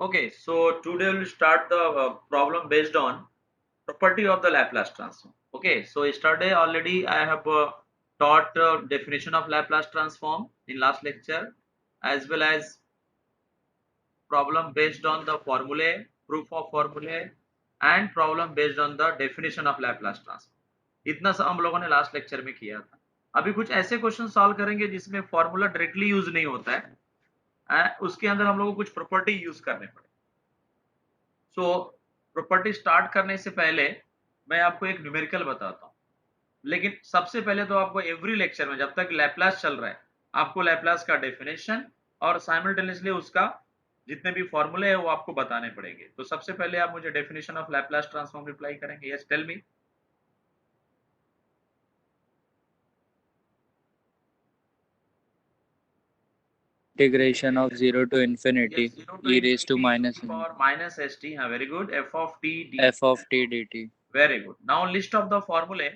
Okay, so today we'll start the problem based on property of the Laplace transform. Okay, so yesterday already I have taught definition of Laplace transform in last lecture, as well as problem based on the formulae, proof of formulae, and problem based on the definition of Laplace transform. इतना सा हम लोगों ने last lecture में किया था. अभी कुछ ऐसे क्वेश्चन सॉल्व करेंगे जिसमें फॉर्मूला डायरेक्टली यूज नहीं होता है, उसके अंदर हम लोगों को कुछ प्रॉपर्टी यूज करने पड़े. सो प्रॉपर्टी स्टार्ट करने से पहले मैं आपको एक न्यूमेरिकल बताता हूँ, लेकिन सबसे पहले तो आपको एवरी लेक्चर में जब तक लैप्लास चल रहा है आपको लैप्लास का डेफिनेशन और साइमल्टेनियसली उसका जितने भी फॉर्मूले है वो आपको बताने पड़ेंगे. तो सबसे पहले आप मुझे definition of Laplace transform reply करेंगे. Yes, tell me. Integration of 0 to infinity Yes, 0 to e raised to minus for minus st. Very good. F of t d. f of t dt. Very good. Now list of the formulae.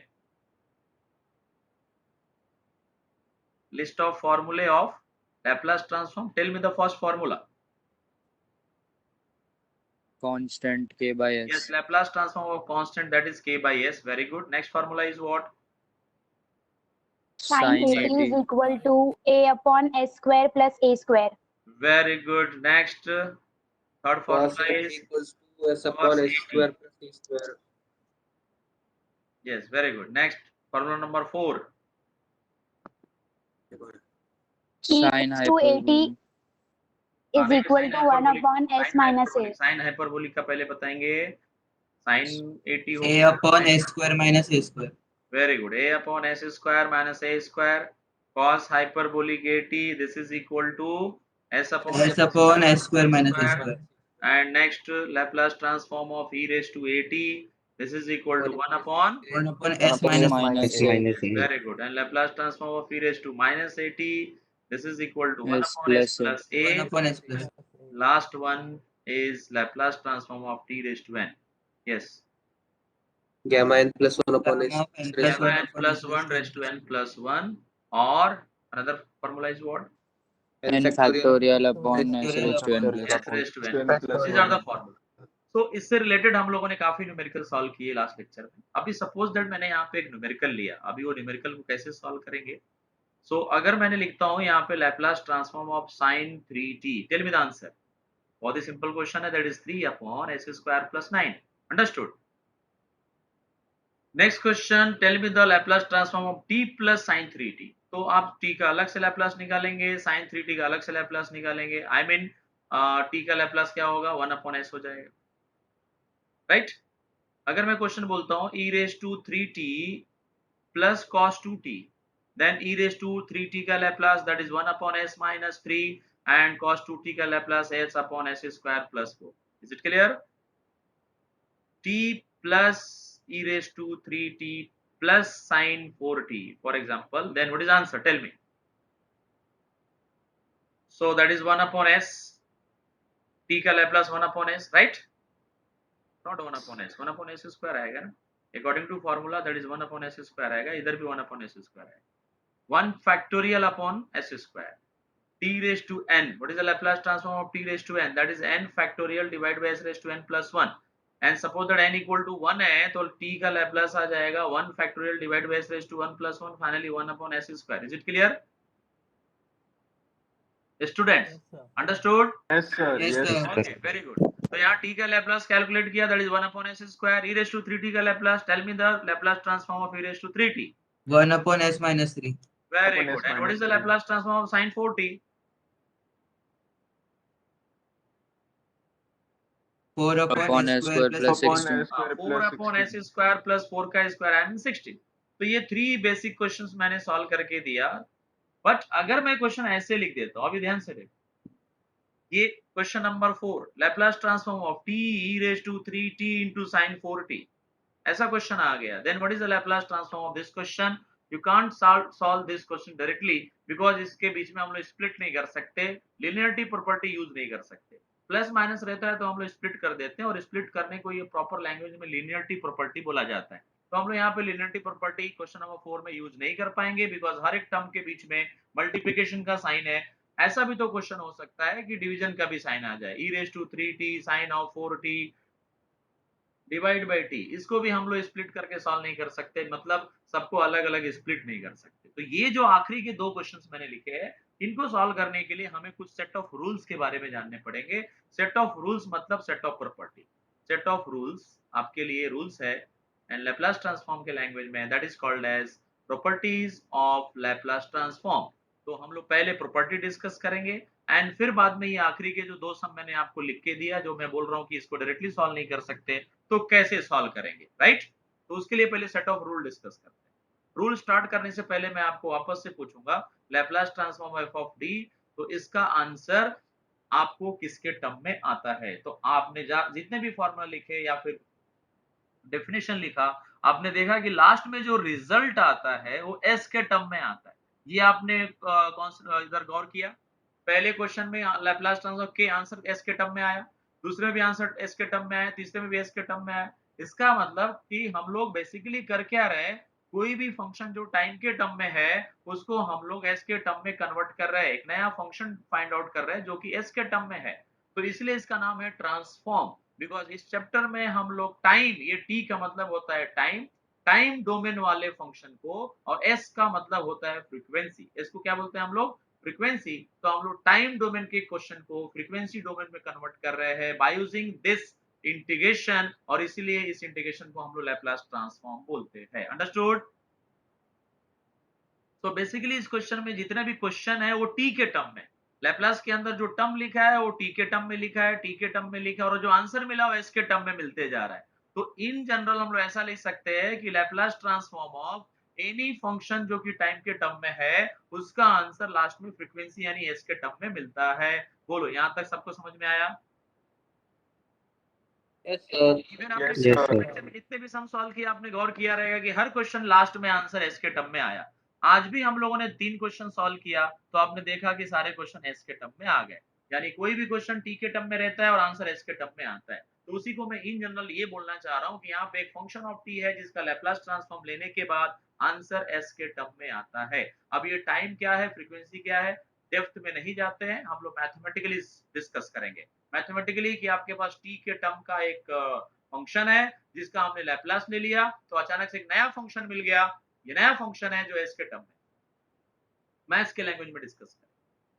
List of formulae of Laplace transform. Tell me the first formula. Constant k by s. Yes, Laplace transform of constant, that is k by s. Very good. Next formula is what? Sin Sin at is equal to a upon s square plus a square. Very good. Next, third formula Cos A is equals to s upon cos s AT. square plus c square. Yes, very good. Next, formula number 4. E Sin raised to 80 is equal to 1 upon s minus a. Sin hyperbolic का पहले बताएंगे. Sin 80 a upon s square minus a square. Very good. A upon s square minus a square. Cos hyperbolic 80. This is equal to s upon s upon s square minus a square. And next, Laplace transform of e raised to 80. This is equal to 1 upon 1 upon s minus a. Very good. And Laplace transform of e raised to minus 80. This is equal to 1 S upon s plus a. plus 1 a. upon s plus. Last one is Laplace transform of t raised to n. Yes. Gamma n plus 1 upon s. Gamma n plus 1 raised to n plus 1, or another formula is what? n factorial upon s raised to n plus S raised to n. These are the formula. So इससे related हम लोगों ने काफी numerical solve किए last lecture में. अभी suppose that मैंने यहाँ पे एक न्यूमेरिकल लिया, अभी वो न्यूमेरिकल को कैसे सॉल्व करेंगे. सो अगर मैंने लिखता हूँ यहाँ पे Laplace transform of sin 3t. Tell me the answer. बहुत ही सिंपल क्वेश्चन है, that is 3 upon s square plus 9. Understood. Next question, tell me the Laplace transform of t plus sin 3t. तो आप t का अलग से Laplace निकालेंगे, sin 3t का अलग से लैप्लास निकालेंगे. आई मीन t का लैप्लास क्या होगा, 1 अपॉन s हो जाएगा. राइट. अगर मैं क्वेश्चन बोलता हूँ e raise to 3t plus cos 2t, then e raise to 3t का Laplace that is 1 upon s minus 3 and cos 2t का Laplace s upon s square plus 4. Is it clear? t plus e raised to 3t plus sin 4t, for example, then what is answer? Tell me. So that is 1 upon s. t का Laplace 1 upon s, right? Not 1 upon s, 1 upon s square आएगा ना. According to formula that is 1 upon s square आएगा, इधर भी 1 upon s square आएगा. 1 factorial upon s square. t raised to n, what is the Laplace transform of t raised to n? That is n factorial divided by s raised to n plus 1. And suppose that n equal to 1 है तो t का Laplace आ जाएगा 1 factorial divided by s raised to 1 plus 1, finally 1 upon s square. Is it clear? Students, yes, understood? Yes sir. Yes sir. Okay, very good. तो यहाँ t का Laplace calculate किया, that is 1 upon s square. e raised to 3t का Laplace, tell me the Laplace transform of e raised to 3t. 1 upon s minus 3. Very good. And what is the Laplace transform of sin 4t? 4 upon s square plus 16. 4 upon s square plus 4 का square I mean 16. तो ये 3 basic questions मैंने solve करके दिया. But अगर मैं question ऐसे लिख देता हूँ, अभी ध्यान से देखो, ये question number 4, Laplace transform of t e raised to 3t into sin 4t, ऐसा क्वेश्चन आ गया. Then what is the Laplace transform of this question? You can't solve this question directly because इसके बीच में हम लोग स्प्लिट नहीं कर सकते, लिनियरिटी प्रॉपर्टी यूज नहीं कर सकते. प्लस माइनस रहता है तो हम लोग स्प्लिट कर देते हैं, और स्प्लिट करने को ये प्रॉपर लैंग्वेज में लिनियरिटी प्रॉपर्टी बोला जाता है. तो हम लोग यहाँ पे लिनियरिटी प्रॉपर्टी क्वेश्चन नंबर 4 में यूज नहीं कर पाएंगे बिकॉज हर एक टर्म के बीच में मल्टीप्लिकेशन का साइन है, ऐसा भी तो क्वेश्चन हो सकता है कि डिवीजन का भी साइन आ जाए, e⁻3t sine of 4t divide by T, इसको भी हम लोग स्प्लिट करके सॉल्व नहीं कर सकते, मतलब सबको अलग अलग स्प्लिट नहीं कर सकते। तो ये जो आखिरी के दो क्वेश्चंस मैंने लिखे हैं, इनको सॉल्व करने के लिए हमें कुछ सेट ऑफ रूल्स के बारे में जानने पड़ेंगे। सेट ऑफ रूल्स मतलब set of property. Set of rules आपके लिए रूल्स है एंड लैप्लास ट्रांसफॉर्म के लैंग्वेज में that is called as properties of Laplace transform. तो हम लोग पहले प्रॉपर्टी डिस्कस करेंगे एंड फिर बाद में ये आखिरी के जो दो सम मैंने आपको लिख के दिया, जो मैं बोल रहा हूँ कि इसको डायरेक्टली सॉल्व नहीं कर सकते, तो कैसे सॉल्व करेंगे, राइट? तो उसके लिए पहले सेट ऑफ रूल डिस्कस करते हैं। रूल स्टार्ट करने से पहले मैं आपको वापस से पूछूंगा Laplace transform F of D, तो इसका आंसर आपको किसके टर्म में आता है? तो आपने जितने भी फॉर्मूला लिखे या फिर डेफिनेशन लिखा, आपने देखा कि लास्ट में जो रिजल्ट आता है वो एस के टर्म में आता है। ये आपने इधर गौर किया? पहले क्वेश्चन में लैप्लास ट्रांसफॉर्म के आंसर एस के टर्म में आया, दूसरे में भी आंसर एस के टर्म में आया, तीसरे में भी एस के टर्म में आया। इसका मतलब कि हम लोग बेसिकली कर क्या रहे हैं, कोई भी फंक्शन जो टाइम के टर्म में है उसको हम लोग एस के टर्म में कन्वर्ट कर रहे हैं, एक नया फंक्शन फाइंड आउट कर रहे हैं जो कि एस के टर्म में है। तो इसलिए इसका नाम है ट्रांसफॉर्म। बिकॉज इस चैप्टर में हम लोग टाइम, ये टी का मतलब होता है टाइम, टाइम डोमेन वाले फंक्शन को, और एस का मतलब होता है फ्रीक्वेंसी। इसको क्या बोलते हैं हम लोग? फ्रीक्वेंसी। तो हम लोग टाइम डोमेन के क्वेश्चन को फ्रीक्वेंसी डोमेन में कन्वर्ट कर रहे हैं बाय यूजिंग दिस इंटीग्रेशन, और इसीलिए इस इंटीग्रेशन को हम लोग लैप्लास ट्रांसफॉर्म बोलते हैं। अंडरस्टूड? तो बेसिकली इस क्वेश्चन में जितने भी क्वेश्चन है वो टी के टर्म में, लैप्लास के अंदर जो टर्म लिखा है वो टी के टर्म में लिखा है, टी के टर्म में लिखा है, और जो आंसर मिला वो एस के टर्म में मिलते जा रहा है। तो इन जनरल हम लोग ऐसा लिख सकते हैं कि Laplace transform of any function जो कि टाइम के टर्म में है, उसका आंसर लास्ट में फ्रीक्वेंसी यानी एस के टर्म में मिलता है। बोलो, यहां तक सबको समझ में आया? Yes, sir. इवन आपने Yes, sir. ट्रिग्नोमेट्री में जितने भी सम सॉल्व किए आपने गौर किया रहेगा कि हर क्वेश्चन लास्ट में आंसर एस के टर्म में आया। आज भी हम लोगों ने 3 क्वेश्चन सॉल्व किया तो आपने देखा कि सारे क्वेश्चन एस के टर्म में आ गए, यानी कोई भी क्वेश्चन टी के टर्म में रहता है और आंसर एस के टर्म में आता है। तो उसी को मैं इन जनरल ये बोलना चाह रहा हूँ कि यहाँ पे एक फंक्शन ऑफ टी है जिसका लैप्लास ट्रांसफॉर्म लेने के बाद आंसर एस के टर्म में आता है। अब ये टाइम क्या है, फ्रीक्वेंसी क्या है, डेप्थ में नहीं जाते हैं, हम लोग मैथमेटिकली डिस्कस करेंगे। मैथमेटिकली कि आपके पास टी के टर्म का एक फंक्शन है जिसका हमने लैप्लास ले लिया, तो अचानक से एक नया फंक्शन मिल गया, ये नया फंक्शन है जो एस के टर्म में, मैथ्स के लैंग्वेज में डिस्कस करें।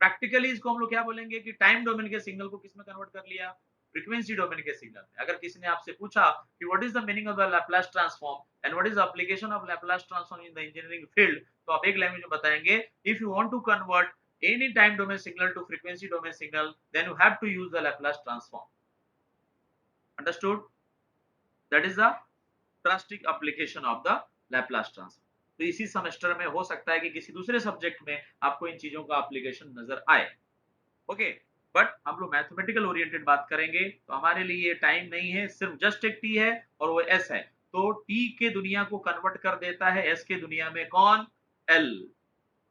प्रैक्टिकली इसको हम लोग क्या बोलेंगे कि टाइम डोमेन के सिग्नल को किस में कन्वर्ट कर लिया, फ्रीक्वेंसी डोमेन के सिग्नल में। अगर किसी ने आपसे पूछा कि what is the meaning of the Laplace transform and what is the application of Laplace transform in the engineering field, तो आप एक लैंग्वेज में बताएंगे, if you want to convert any time domain signal to frequency domain signal, then you have to use the Laplace transform. Understood? That is the drastic application of the Laplace transform. तो इसी semester में हो सकता है कि किसी दूसरे subject में आपको इन चीजों का एप्लीकेशन नजर आए। ओके, बट हम लोग मैथमेटिकल ओरिएंटेड बात करेंगे, तो हमारे लिए ये टाइम नहीं है, सिर्फ जस्ट एक टी है और वो एस है। तो टी के दुनिया को कन्वर्ट कर देता है एस के दुनिया में कौन? एल।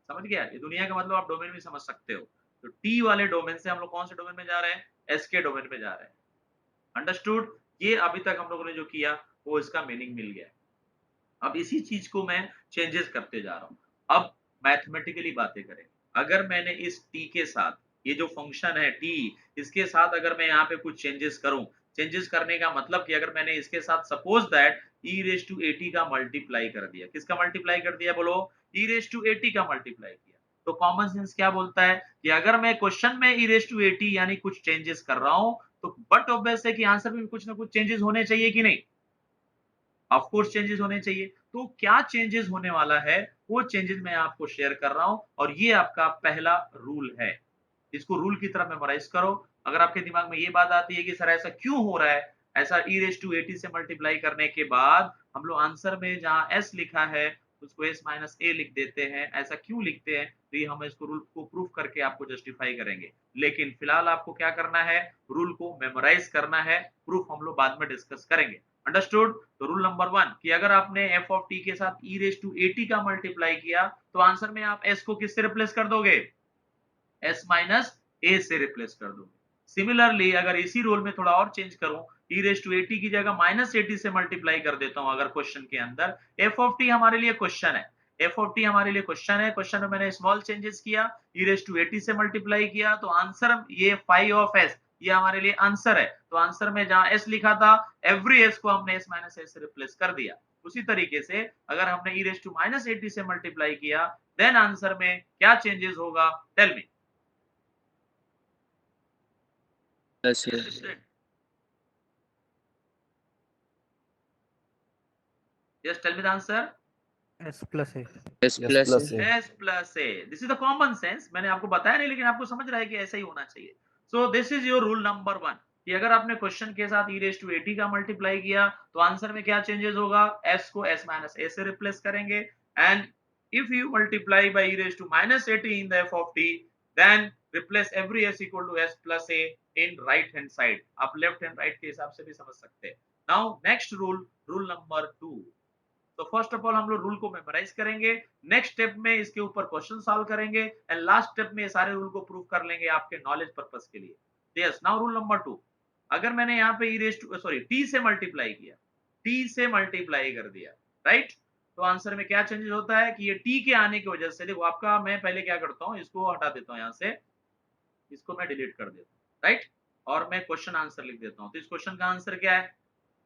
समझ गया? ये दुनिया का मतलब आप डोमेन भी समझ सकते हो। तो टी वाले डोमेन से हम लोग कौन से डोमेन में जा रहे हैं? एस के डोमेन में जा रहे हैं। अंडरस्टूड? ये अभी तक हम लोगों ने जो किया वो इसका मीनिंग मिल गया। अब इसी चीज को मैं चेंजेस करते जा रहा हूं। अब मैथमेटिकली बातें करें। अगर मैंने इस टी के साथ, ये जो फंक्शन है टी, इसके साथ अगर मैं यहाँ पे कुछ चेंजेस करूं, चेंजेस करने का मतलब कि अगर मैंने इसके साथ suppose that e raise to at का मल्टीप्लाई कर दिया, किसका मल्टीप्लाई कर दिया बोलो? e रेज टू एटी का मल्टीप्लाई किया। तो कॉमन सेंस क्या बोलता है कि अगर मैं क्वेश्चन में e रेज टू एटी यानी कुछ चेंजेस कर रहा हूं, तो बट ऑब्वियस है कि आंसर में कुछ ना कुछ चेंजेस होने चाहिए कि नहीं? ऑफ कोर्स चेंजेस होने चाहिए। तो क्या चेंजेस होने वाला है, वो चेंजेस मैं आपको शेयर कर रहा हूं, और ये आपका पहला रूल है। इसको रूल की तरह मेमोराइज करो। अगर आपके दिमाग में ये बात आती है कि सर ऐसा क्यों हो रहा है, ऐसा e रेज टू एटी से मल्टीप्लाई करने के बाद हम लोग आंसर में जहां s लिखा है उसको s माइनस a लिख देते हैं, ऐसा क्यों लिखते हैं? तो ये हम इसको रूल को प्रूफ करके आपको जस्टिफाई करेंगे। लेकिन फिलहाल आपको क्या करना है? रूल को मेमोराइज करना है, प्रूफ हम लोग बाद में डिस्कस करेंगे। अंडरस्टूड? तो रूल नंबर 1 कि अगर आपने f ऑफ t के साथ e रेज टू एटी का मल्टीप्लाई किया, तो आंसर में आप s को किससे रिप्लेस कर दोगे? s माइनस a से रिप्लेस कर दोगे। सिमिलरली अगर इसी रोल में थोड़ा और चेंज करूं, e रेज टू एटी की जगह माइनस एटी से मल्टीप्लाई कर देता हूं अगर क्वेश्चन के अंदर, f ऑफ t हमारे लिए क्वेश्चन है, एफ ऑफ टी हमारे लिए क्वेश्चन है, क्वेश्चन में मैंने स्मॉल चेंजेस किया, ई रेज टू एटी से मल्टीप्लाई किया, तो आंसर ये फाइव ऑफ एस ये हमारे लिए आंसर है। तो आंसर में जहां एस लिखा था एवरी एस को हमने एस माइनस एस से रिप्लेस कर दिया। उसी तरीके से अगर हमने ई रेज टू माइनस एटी से मल्टीप्लाई किया देन आंसर में क्या चेंजेस होगा, tell me. plus a. Just tell me the answer. S plus A. S plus a. S plus A. This is the common sense. मैंने आपको बताया नहीं लेकिन आपको समझ रहा है कि ऐसा ही होना चाहिए। So this is your rule number 1 कि अगर आपने क्वेश्चन के साथ e raised to 80 का मल्टीप्लाई किया तो आंसर में क्या चेंजेस होगा, s को s minus a से रिप्लेस करेंगे, and if you multiply by e raised to minus 80 in the f of t then replace every s equal to s plus a in right hand side। आप left hand right के हिसाब से भी समझ सकते हैं। Now next rule, rule number 2। तो first of all हम लोग रूल को मेमोराइज करेंगे, नेक्स्ट स्टेप में इसके ऊपर क्वेश्चन सॉल्व करेंगे एंड लास्ट स्टेप में ये सारे रूल को प्रूव कर लेंगे आपके नॉलेज पर्पस के लिए। Yes, now rule number 2। अगर मैंने यहाँ पे टी से मल्टीप्लाई किया, टी से मल्टीप्लाई कर दिया, राइट, तो आंसर में क्या चेंजेस होता है कि ये टी के आने की वजह से, देखो आपका, मैं पहले क्या करता हूँ, इसको हटा देता हूँ यहाँ से, इसको मैं डिलीट कर देता हूँ, राइट, और मैं क्वेश्चन आंसर लिख देता हूँ। तो इस क्वेश्चन का आंसर क्या है,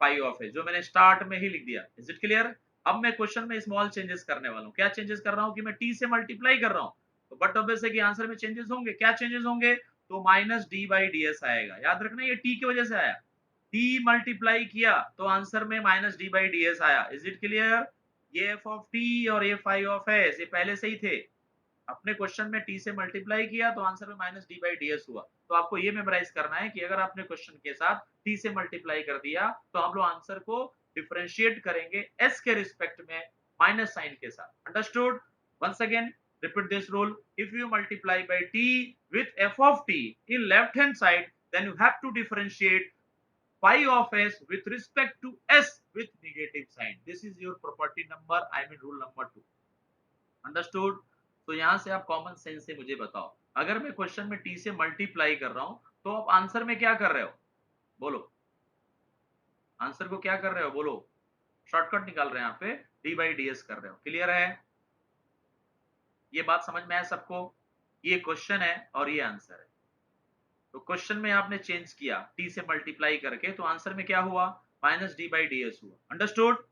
पाई ऑफ है, जो मैंने स्टार्ट में ही लिख दिया। Is it clear? अब मैं क्वेश्चन में स्मॉल चेंजेस करने वाला हूँ। क्या चेंजेस कर रहा हूँ कि मैं टी से मल्टीप्लाई कर रहा हूँ, तो बट ऑब्वियस है कि आंसर में चेंजेस होंगे। क्या चेंजेस होंगे, तो minus D by D S आएगा। याद रखना ये टी की वजह से आया, टी मल्टीप्लाई किया तो आंसर में minus D by D S आया। Is it clear? ये एफ ऑफ टी और ये फाइव ऑफ एस ये पहले से ही थे। अपने क्वेश्चन में टी से मल्टीप्लाई किया तो आंसर में minus D by D S हुआ। तो आपको ये मेमोराइज करना है कि अगर आपने क्वेश्चन के साथ टी से मल्टीप्लाई कर दिया तो हम लोग आंसर को डिफरेंशिएट करेंगे एस के रिस्पेक्ट में माइनस साइन के साथ। Understood? Once again repeat this rule, if you multiply by t with f of t in left hand side then you have to differentiate phi of s with respect to s with negative sign. This is your property number, I mean rule number 2. Understood? तो यहां से आप common sense से मुझे बताओ, अगर मैं question में टी से मल्टीप्लाई कर रहा हूं तो आप आंसर में क्या कर रहे हो, बोलो, आंसर को क्या कर रहे हो, बोलो, शॉर्टकट निकाल रहे हैं, यहाँ पे डी बाई डी एस कर रहे हो। क्लियर है? ये बात समझ में आया सबको? ये क्वेश्चन है और ये आंसर है। तो क्वेश्चन में आपने चेंज किया टी से मल्टीप्लाई करके, तो आंसर में क्या हुआ, minus D by D S हुआ। अंडरस्टूड?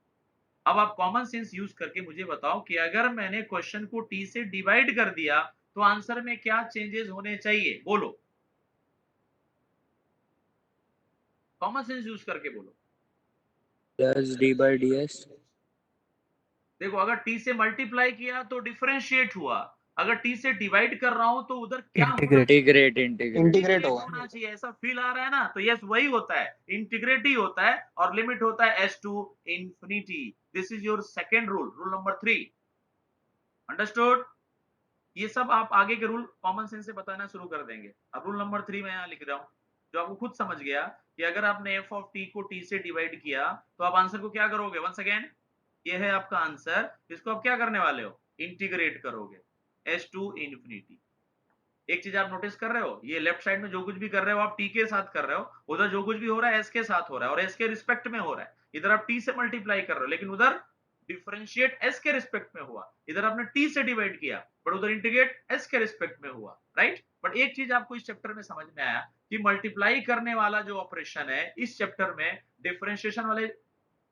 अब आप कॉमन सेंस यूज करके मुझे बताओ कि अगर मैंने क्वेश्चन को टी से डिवाइड कर दिया तो आंसर में क्या चेंजेस होने चाहिए, बोलो, कॉमन सेंस यूज करके बोलो। plus d by ds. देखो, अगर टी से मल्टीप्लाई किया तो डिफरेंशिएट हुआ, अगर टी से डिवाइड कर रहा हूं तो उधर क्या इंटीग्रेट होना चाहिए, ऐसा फील आ रहा है ना? तो यस, वही होता है, इंटीग्रेट ही होता है और लिमिट होता है S to infinity. This is your second rule, rule number 3। अंडरस्टूड? ये सब आप आगे के रूल कॉमन सेंस से बताना शुरू कर देंगे। अब रूल नंबर 3 मैं यहाँ लिख रहा हूँ, जो आपको खुद समझ गया कि अगर आपने एफ ऑफ टी को टी से डिवाइड किया तो आप आंसर को क्या करोगे, वंस अगेन ये है आपका आंसर, इसको आप क्या करने वाले हो, इंटीग्रेट करोगे एस टू इंफिनिटी। एक चीज आप नोटिस कर रहे हो, ये लेफ्ट साइड में जो कुछ भी कर रहे हो आप टी के साथ कर रहे हो, उधर जो कुछ भी हो रहा है एस के साथ हो रहा है और एस के रिस्पेक्ट में हो रहा है। इधर आप टी से मल्टीप्लाई कर रहे हो लेकिन उधर डिफरेंशिएट एस के रिस्पेक्ट में हुआ, इधर आपने टी से डिवाइड किया बट उधर इंटीग्रेट एस के रिस्पेक्ट में हुआ, राइट। बट एक चीज आपको इस चैप्टर में समझ में आया कि मल्टीप्लाई करने वाला जो ऑपरेशन है इस चैप्टर में डिफरेंशिएशन वाले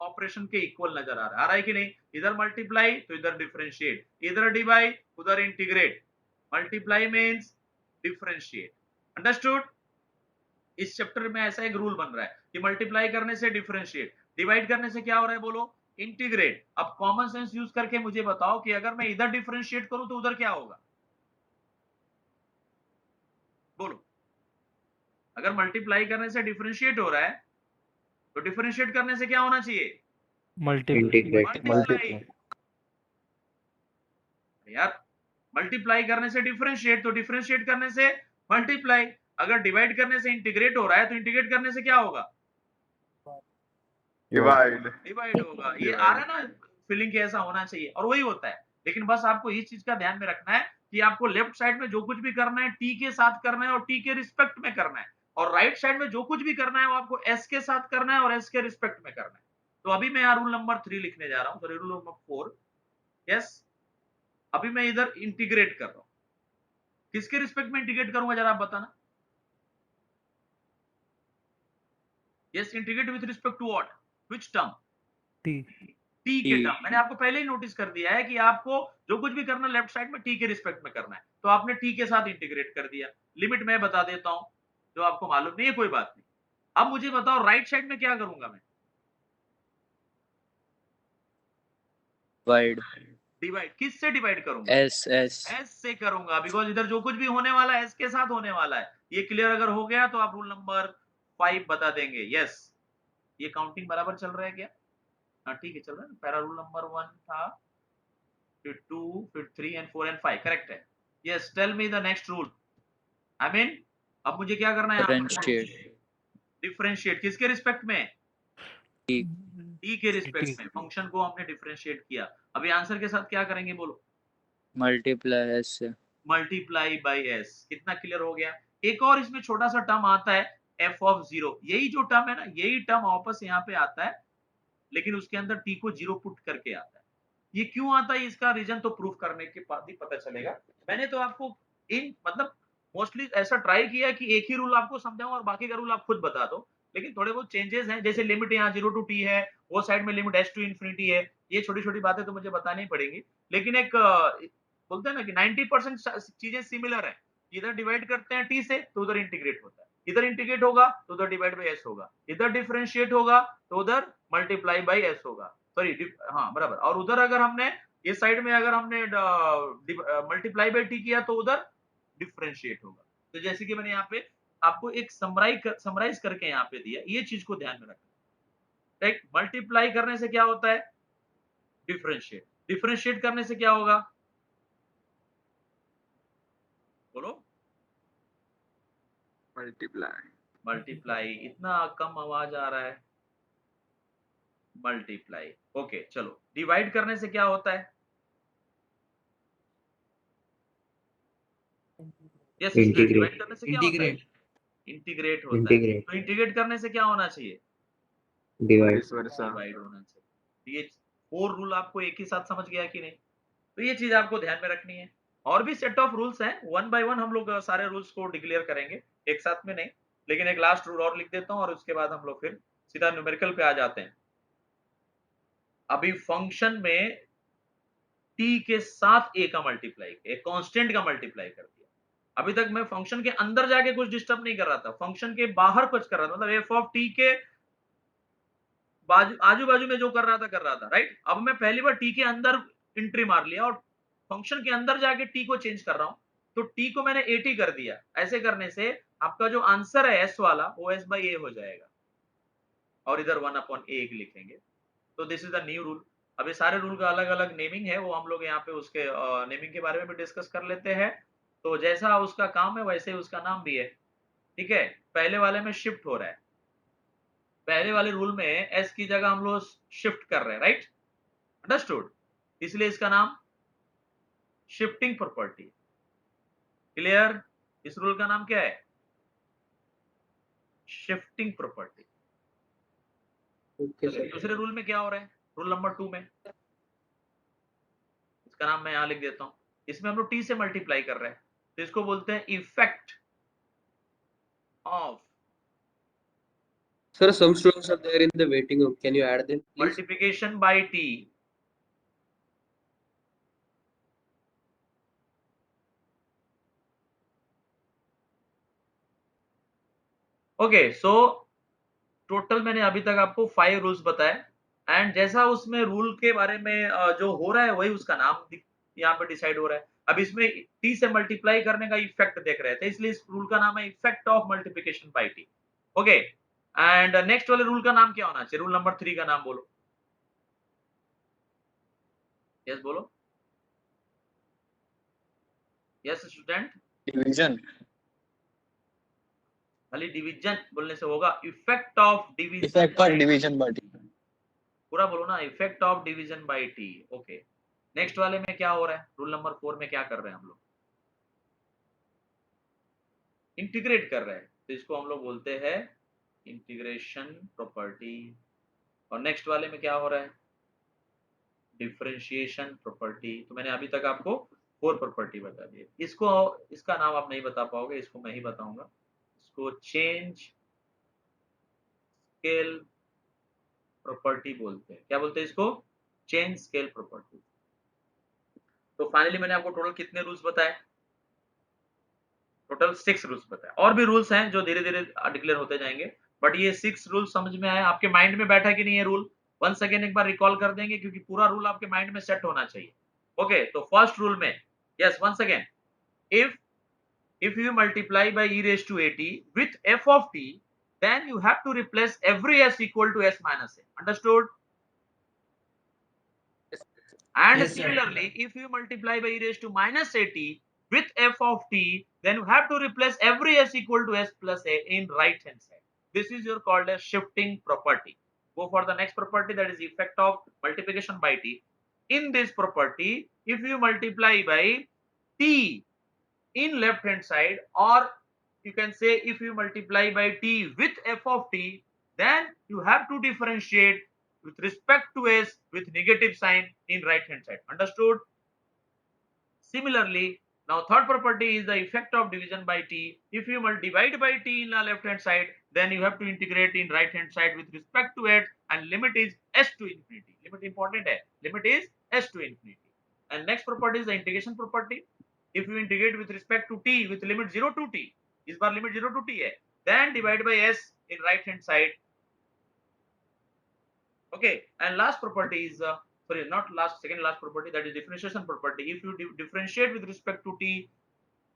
ऑपरेशन के इक्वल नजर आ रहा है कि नहीं? इधर मल्टीप्लाई तो इधर डिफरेंशिएट, इधर डिवाइड उधर integrate. Multiply means differentiate. Understood? इस चैप्टर में ऐसा एक रूल बन रहा है कि मल्टीप्लाई करने से डिफरेंशिएट, डिवाइड करने से क्या हो रहा है, बोलो, इंटीग्रेट। अब कॉमन सेंस यूज करके मुझे बताओ कि अगर मैं इधर डिफरेंशिएट करूं तो उधर क्या होगा, बोलो। अगर मल्टीप्लाई करने से डिफरेंशिएट हो रहा है तो डिफरेंशिएट करने से क्या होना चाहिए, मल्टीप्लाई। यार, मल्टीप्लाई करने से डिफरेंशिएट तो डिफरेंशिएट करने से मल्टीप्लाई। अगर डिवाइड करने से इंटीग्रेट हो रहा है तो इंटीग्रेट करने से क्या होगा, डिवाइड होगा। ये आ रहा है ना फीलिंग, ऐसा होना चाहिए और वही होता है। लेकिन बस आपको इस चीज का ध्यान में रखना है कि आपको लेफ्ट साइड में जो कुछ भी करना है टी के साथ करना है और टी के रिस्पेक्ट में करना है, और राइट साइड में जो कुछ भी करना है वो आपको एस के साथ करना है और एस के रिस्पेक्ट में करना है। तो अभी मैं यहाँ रूल नंबर 3 लिखने जा रहा हूँ, सॉरी रूल नंबर 4। यस, अभी मैं इधर इंटीग्रेट कर रहा हूं, किसके रिस्पेक्ट में इंटीग्रेट करूंगा जरा आप बताना। Yes, integrate with respect to what, which term, T T के T. टर्म। मैंने आपको पहले ही नोटिस कर दिया है कि आपको जो कुछ भी करना लेफ्ट साइड में टी के रिस्पेक्ट में करना है, तो आपने टी के साथ इंटीग्रेट कर दिया। लिमिट मैं बता देता हूं, जो आपको मालूम नहीं है कोई बात नहीं। अब मुझे बताओ राइट साइड में क्या करूंगा मैं, Divide. डिवाइड, किससे डिवाइड करूंगा, S. एस से करूंगा, बिकॉज इधर जो कुछ भी होने वाला है एस के साथ होने वाला है। ये क्लियर अगर हो गया तो आप रूल नंबर 5 बता देंगे। यस, ये काउंटिंग बराबर चल रहा है क्या? हाँ ठीक है, चल रहा है। पहला रूल नंबर 1 था, फिर 2, फिर 3 एंड 4 एंड 5, करेक्ट है। Yes, tell me the next rule. I mean अब मुझे क्या करना है यहाँ पर, Differentiate. डिफरेंशिएट, किसके रिस्पेक्ट में, T. टी के रिस्पेक्ट में। फंक्शन को हमने डिफरेंशिएट किया। अभी आंसर के साथ क्या करेंगे बोलो, Multiply S. Multiply by S. कितना क्लियर हो गया। एक और इसमें छोटा सा टर्म आता है एफ ऑफ 0, यही जो टर्म है ना, यही टर्म वापस यहाँ पे आता है, लेकिन उसके अंदर टी को 0 पुट करके आता है। ये क्यों आता है, इसका रीजन तो प्रूफ करने के बाद ही पता चलेगा। मैंने तो आपको इन मतलब मोस्टली ऐसा ट्राई किया कि एक ही रूल आपको समझाऊं और बाकी का रूल आप खुद बता दो, लेकिन थोड़े बहुत चेंजेस हैं, जैसे लिमिट यहाँ 0 टू टी है, वो साइड में लिमिट एस टू इन्फिनिटी है। ये छोटी छोटी बातें तो मुझे बतानी पड़ेंगी, लेकिन एक बोलते हैं ना कि 90% चीजें सिमिलर है। इधर डिवाइड करते हैं टी से तो उधर इंटीग्रेट होता है, इधर इंटीग्रेट होगा तो उधर डिवाइड बाई एस होगा, इधर डिफरेंशिएट होगा तो उधर मल्टीप्लाई बाई एस होगा, सॉरी हाँ बराबर। और उधर अगर हमने इस साइड में अगर हमने मल्टीप्लाई बाई टी किया तो उधर डिफरेंशिएट होगा। तो जैसे कि मैंने यहाँ पे आपको एक समराइज करके यहाँ पे दिया, ये चीज को ध्यान में रखना। राइट, मल्टीप्लाई करने से क्या होता है, डिफरेंशिएट, डिफरेंशिएट करने से क्या होगा बोलो, मल्टीप्लाई। इतना कम आवाज आ रहा है, मल्टीप्लाई। ओके चलो, डिवाइड करने से क्या होता है, यस स्टूडेंट, डिवाइड करने से क्या होता है, इंटीग्रेट इंटीग्रेट होता है। तो इंटीग्रेट करने से क्या होना चाहिए, डिवाइड होना चाहिए। ये 4 रूल आपको एक ही साथ समझ गया कि नहीं, तो ये चीज आपको ध्यान में रखनी है। और भी सेट ऑफ रूल्स हैं, वन बाय वन हम लोग सारे रूल्स को डिक्लेयर करेंगे, एक साथ में नहीं, लेकिन एक लास्ट रूल और लिख देता हूं और उसके बाद हम लोग फिर सीधा न्यूमेरिकल पे आ जाते हैं। अभी फंक्शन में टी के साथ ए का मल्टीप्लाई, एक कांस्टेंट का मल्टीप्लाई कर दिया। अभी तक मैं फंक्शन के अंदर जाके कुछ डिस्टर्ब नहीं कर रहा था, फंक्शन के बाहर कुछ कर रहा था, मतलब एफ ऑफ टी के आजू बाजू में जो कर रहा था राइट। अब मैं पहली बार टी के अंदर एंट्री मार लिया और फंक्शन के अंदर जाके टी को चेंज कर रहा हूं, तो टी को मैंने 80 कर दिया। ऐसे करने से आपका जो आंसर है एस वाला वो एस बाई ए हो जाएगा, और इधर 1 अपॉन ए लिखेंगे। तो this is the new rule. अभी सारे रूल का अलग अलग नेमिंग है, वो हम लोग यहाँ पे उसके नेमिंग के बारे में भी डिस्कस कर लेते हैं। तो जैसा उसका काम है वैसे ही उसका नाम भी है, ठीक है। पहले वाले में शिफ्ट हो रहा है, पहले वाले रूल में एस की जगह हम लोग शिफ्ट कर रहे हैं, राइट, अंडरस्टूड, इसलिए इसका नाम शिफ्टिंग प्रॉपर्टी। क्लियर, इस रूल का नाम क्या है, शिफ्टिंग प्रॉपर्टी। दूसरे रूल में क्या हो रहा है, रूल नंबर 2 में, इसका नाम मैं यहां लिख देता हूं। इसमें हम लोग टी से मल्टीप्लाई कर रहे हैं, तो इसको बोलते हैं effect of Sir, some students are there in the waiting room. Can you add them, please? Multiplication bye T. Okay so total मैंने अभी तक आपको 5 रूल्स बताए, एंड जैसा उसमें रूल के बारे में जो हो रहा है वही उसका नाम यहाँ पे डिसाइड हो रहा है। अब इसमें टी से मल्टीप्लाई करने का इफेक्ट देख रहे थे, इसलिए इस रूल का नाम है effect of multiplication bye T. Okay, and next वाले रूल का नाम क्या होना चाहिए, रूल नंबर 3 का नाम बोलो, यस बोलो, यस स्टूडेंट। Division. खाली डिवीजन बोलने से होगा, effect of division, Effect of division by T. पूरा बोलो ना, effect of division bye T. Okay, next वाले में क्या हो रहा है, रूल नंबर 4 में क्या कर रहे हैं हम लोग, इंटीग्रेट कर रहे हैं, तो इसको हम लोग बोलते हैं इंटीग्रेशन प्रॉपर्टी। और नेक्स्ट वाले में क्या हो रहा है, डिफरेंशिएशन प्रॉपर्टी, तो मैंने अभी तक आपको 4 प्रॉपर्टी बता दी। इसको, इसका नाम आप नहीं बता पाओगे, इसको मैं ही बताऊंगा। इसको चेंज स्केल प्रॉपर्टी बोलते हैं। क्या बोलते हैं इसको? Change scale property. तो फाइनली मैंने आपको टोटल कितने रूल्स बताए? टोटल 6 रूल्स बताए। और भी रूल्स हैं जो धीरे धीरे डिक्लेयर होते जाएंगे, बट ये 6 रूल समझ में आए? आपके माइंड में बैठा कि नहीं ये रूल? वंस अगेन एक बार रिकॉल कर देंगे, क्योंकि पूरा रूल आपके माइंड में सेट होना चाहिए। ओके, तो फर्स्ट रूल में, yes, once again, if you multiply by e raised to at with f of t, then you have to replace every s equal to s minus a. Understood? And Yes, sir. similarly, if you multiply by e raised to minus at with f of t, then you have to replace every s equal to s plus a in right hand side. This is your called as shifting property. Go for the next property, that is effect of multiplication by t. In this property, if you multiply by t in left hand side, or you can say if you multiply by t with f of t, then you have to differentiate with respect to s with negative sign in right hand side. Understood? Similarly, now third property is the effect of division by t. If you divide by t in the left hand side, then you have to integrate in right hand side with respect to it, and limit is s to infinity. Limit important hai, limit is s to infinity. And next property is the integration property. If you integrate with respect to t with limit 0 to t, इस बार limit 0 to t है, then divide by s in right hand side. Okay, and last property is sorry, not last, second last property, that is differentiation property. If you differentiate with respect to t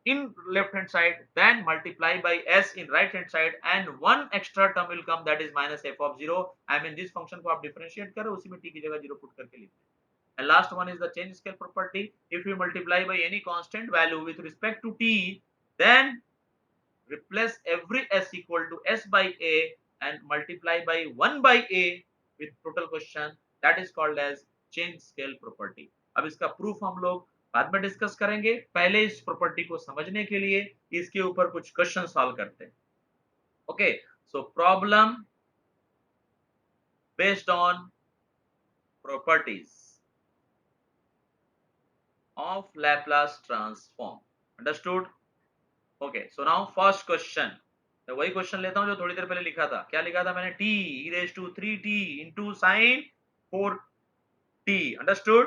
in left hand side, then multiply by s in right hand side, and one extra term will come, that is minus f of 0. I mean this function को आप differentiate करो, उसी में t की जगह 0 put करके लिखते हैं. And last one is the change scale property. If you multiply by any constant value with respect to t, then replace every s equal to s by a and multiply by 1 by a with total question. That is called as change scale property. अब इसका proof हम लोग बाद में discuss करेंगे। पहले इस property को समझने के लिए इसके ऊपर कुछ क्वेश्चन सॉल्व करते हैं। Okay, so problem based on properties of Laplace transform. Understood? Okay, so now first question. मैं वही क्वेश्चन लेता हूं जो थोड़ी देर पहले लिखा था। क्या लिखा था मैंने? t e raised to 3t into sin 4t. Understood?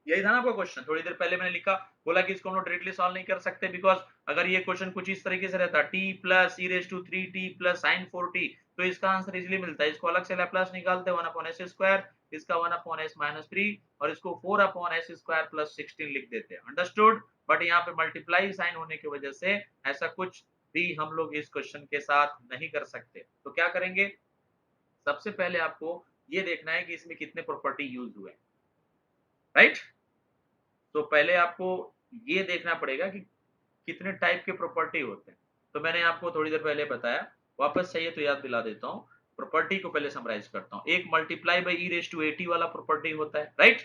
यही था ना आपका क्वेश्चन? थोड़ी देर पहले मैंने लिखा, बोला कि इसको हम लोग डायरेक्टली सॉल्व नहीं कर सकते, बिकॉज अगर ये क्वेश्चन कुछ इस तरीके से रहता t plus e raised to 3t plus sin 4t, तो इसका आंसर इजीली मिलता है। इसको अलग से लैप्लास निकालते 1 upon s स्क्वायर, इसका 1 upon s minus 3, और इसको 4 upon s स्क्वायर प्लस 16 लिख देते हैं। अंडरस्टूड? बट यहाँ पे मल्टीप्लाई साइन होने की वजह से ऐसा कुछ भी हम लोग इस क्वेश्चन के साथ नहीं कर सकते। तो क्या करेंगे? सबसे पहले आपको ये देखना है कि इसमें कितने प्रॉपर्टी यूज हुए, राइट? तो पहले आपको ये देखना पड़ेगा कि कितने टाइप के प्रॉपर्टी होते हैं। तो मैंने आपको थोड़ी देर पहले बताया, वापस चाहिए तो याद दिला देता हूँ। प्रॉपर्टी को पहले समराइज करता हूँ। एक multiply by E raise to 80 वाला प्रॉपर्टी होता है, राइट?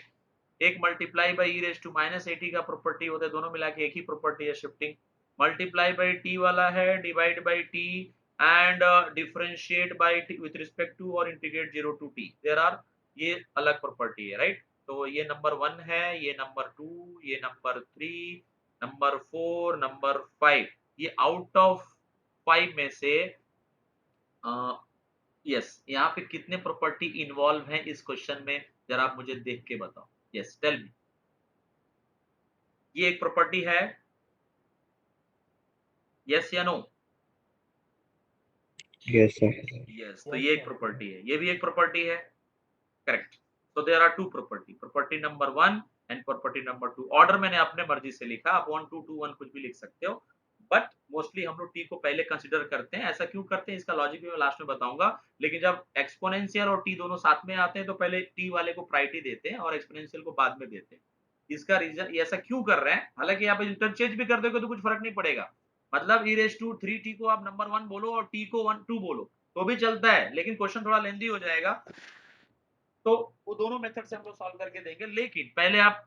एक multiply by E raise to minus 80 का प्रॉपर्टी होता है, दोनों मिला के एक ही प्रॉपर्टी है, शिफ्टिंग। मल्टीप्लाई बाई टी वाला है divide by T and differentiate by T with respect to और integrate 0 to T, there are, ये अलग प्रॉपर्टी है, राइट? तो ये नंबर 1 है, ये नंबर 2, ये नंबर 3, नंबर 4, नंबर 5। ये आउट ऑफ 5 में से यस यहाँ पे कितने प्रॉपर्टी इन्वॉल्व हैं इस क्वेश्चन में, जरा आप मुझे देख के बताओ। Yes, tell me. ये एक प्रॉपर्टी है, यस या नो? Yes, sir. यस, तो ये एक प्रॉपर्टी है, ये भी एक प्रॉपर्टी है, करेक्ट। तो there are 2 property, property number 1 and property number 2। Order मैंने अपने मर्जी से लिखा, आप 1 2 2 1 कुछ भी लिख सकते हो, बट मोस्टली हम लोग टी को पहले कंसीडर करते हैं। ऐसा क्यों करते हैं इसका लॉजिक भी मैं लास्ट में बताऊंगा, लेकिन जब एक्सपोनेंशियल और टी दोनों साथ में आते हैं तो पहले टी वाले को प्रायोरिटी देते हैं और एक्सपोनेंशियल को बाद में देते हैं। इसका रीजन ये ऐसा क्यों कर रहे हैं, हालांकि यहाँ पे इंटरचेंज भी कर दोगे तो कुछ फर्क नहीं पड़ेगा। मतलब ई रेज टू 3t को आप नंबर 1 बोलो और टी को 1 2 बोलो तो भी चलता है, लेकिन क्वेश्चन थोड़ा लेंदी हो जाएगा, तो वो दोनों मेथड से हम लोग सॉल्व करके देंगे। लेकिन पहले आप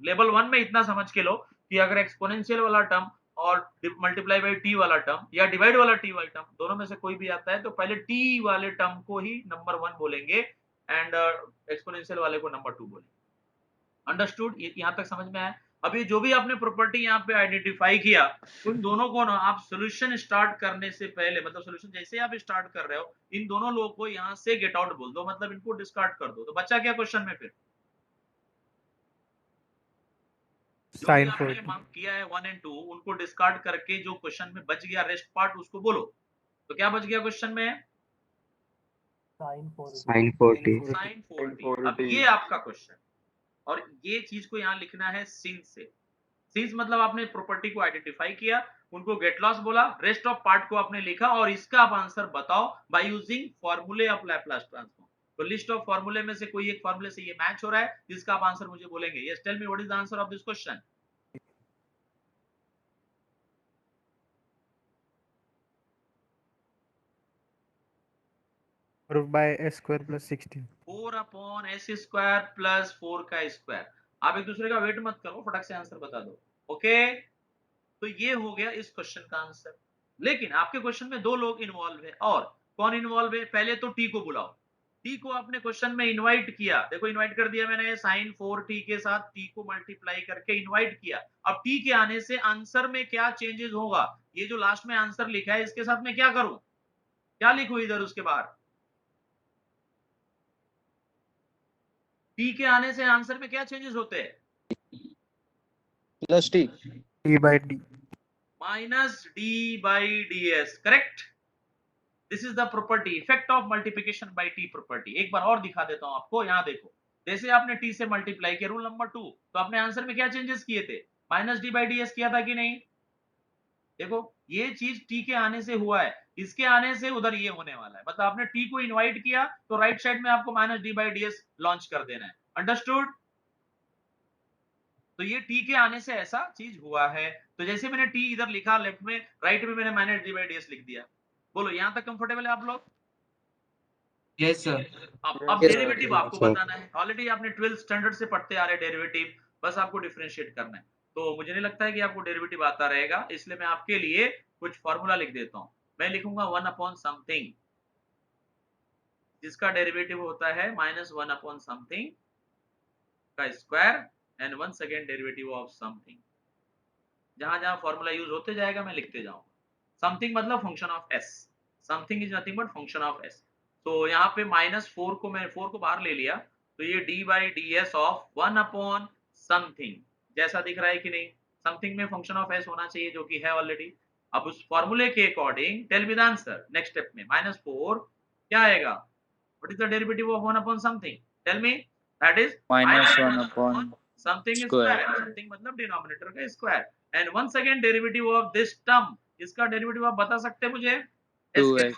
लेवल 1 में इतना समझ के लो कि अगर एक्सपोनेंशियल वाला टर्म और मल्टीप्लाई बाई टी वाला टर्म या डिवाइड वाला टी वाला टर्म दोनों में से कोई भी आता है तो पहले टी वाले टर्म को ही नंबर 1 बोलेंगे एंड एक्सपोनेंशियल वाले को नंबर 2 बोलेंगे। अंडरस्टूड? यहाँ तक समझ में आया? अभी जो भी आपने प्रॉपर्टी यहाँ पे आइडेंटिफाई किया, उन दोनों को ना आप सोल्यूशन स्टार्ट करने से पहले, मतलब सोल्यूशन जैसे आप स्टार्ट कर रहे हो, इन दोनों लोगों को यहाँ से गेट आउट बोल दो, मतलब इनको डिस्कार्ड कर दो। तो बच्चा क्या क्वेश्चन में फिर? जो भी Sin आपने 4t. मार्क किया है 1 एंड 2, उनको डिस्कार्ड करके जो क्वेश्चन में बच गया रेस्ट पार्ट उसको बोलो। तो क्या बच गया क्वेश्चन में? Sin 4t. Sin 4t. Sine 4t। अब ये आपका क्वेश्चन, और ये चीज को यहाँ लिखना है सिंस से। सिंस मतलब आपने प्रॉपर्टी को आइडेंटिफाई किया, उनको गेट लॉस बोला, रेस्ट ऑफ पार्ट को आपने लिखा, और इसका आप आंसर बताओ बाय यूजिंग फॉर्मूले ऑफ लैप्लास ट्रांसफॉर्म। तो लिस्ट ऑफ फॉर्मूले में से कोई एक फॉर्मूले से ये मैच हो रहा है, जिसका आप आंसर मुझे बोलेंगे। Yes, tell me what is the answer of this question. Or by s square plus 16. 4 upon S square plus 4 का स्क्वायर। आप एक दूसरे का वेट मत करो, फटक से आंसर बता दो। ओके, तो ये हो गया इस क्वेश्चन का आंसर। लेकिन आपके क्वेश्चन में दो लोग इन्वॉल्व है, और कौन इन्वॉल्व है? पहले तो टी को बुलाओ। टी को आपने क्वेश्चन में इनवाइट किया, देखो इनवाइट कर दिया मैंने, साइन 4t के साथ टी को मल्टीप्लाई करके इनवाइट किया। अब टी के आने से आंसर में क्या चेंजेस होगा? ये जो लास्ट में आंसर लिखा है इसके साथ में क्या करूं? क्या लिखूं इधर उसके बाहर? टी के आने से आंसर में क्या चेंजेस होते हैं? Plus t. D by d. Minus D by D S, correct? This is the property, effect of multiplication bye T property. एक बार और दिखा देता हूं आपको, यहां देखो, जैसे आपने टी से मल्टीप्लाई किया, रूल नंबर 2, तो आपने आंसर में क्या चेंजेस किए थे? Minus D by D S किया था कि नहीं? देखो ये चीज टी के आने से हुआ है, इसके आने से उधर ये होने वाला है, मतलब आपने टी को इनवाइट किया तो राइट साइड में आपको minus D by D S launch कर देना है। अंडरस्टूड? तो ये टी के आने से ऐसा चीज हुआ है। तो जैसे मैंने टी इधर लिखा लेफ्ट में, राइट में मैंने minus D by D S लिख दिया। बोलो यहां तक कंफर्टेबल है आप लोग? Yes, sir. अब Yes, डेरिवेटिव sir. आपको बताना है। ऑलरेडी आपने 12th स्टैंडर्ड से पढ़ते आ रहे डेरिवेटिव, बस आपको डिफरेंशिएट करना है। तो मुझे नहीं लगता है कि आपको डेरिवेटिव आता रहेगा, इसलिए मैं आपके लिए कुछ फॉर्मूला लिख देता हूं। मैं लिखूंगा 1 अपॉन समथिंग, जिसका डेरिवेटिव होता है माइनस 1 अपॉन समथिंग का square, and one second derivative of something. जहां जहां फॉर्मूला यूज होते जाएगा मैं लिखते जाऊंगा। समथिंग मतलब function of S, something is nothing but function of S. तो यहाँ पे -4 को मैं 4 को बाहर ले लिया, तो ये D by D S of 1 upon something जैसा दिख रहा है कि नहीं? समथिंग में फंक्शन ऑफ एस होना चाहिए, जो कि है ऑलरेडी। अब उस फॉर्मूले के according tell me the answer. Next step में -4 क्या आएगा? What is the derivative of 1 upon something? Tell me. That is Minus 1 upon something square. Square, something मतलब डिनोमिनेटर का square, and one second derivative of this term, इसका derivative आप बता सकते हैं मुझे? 2x.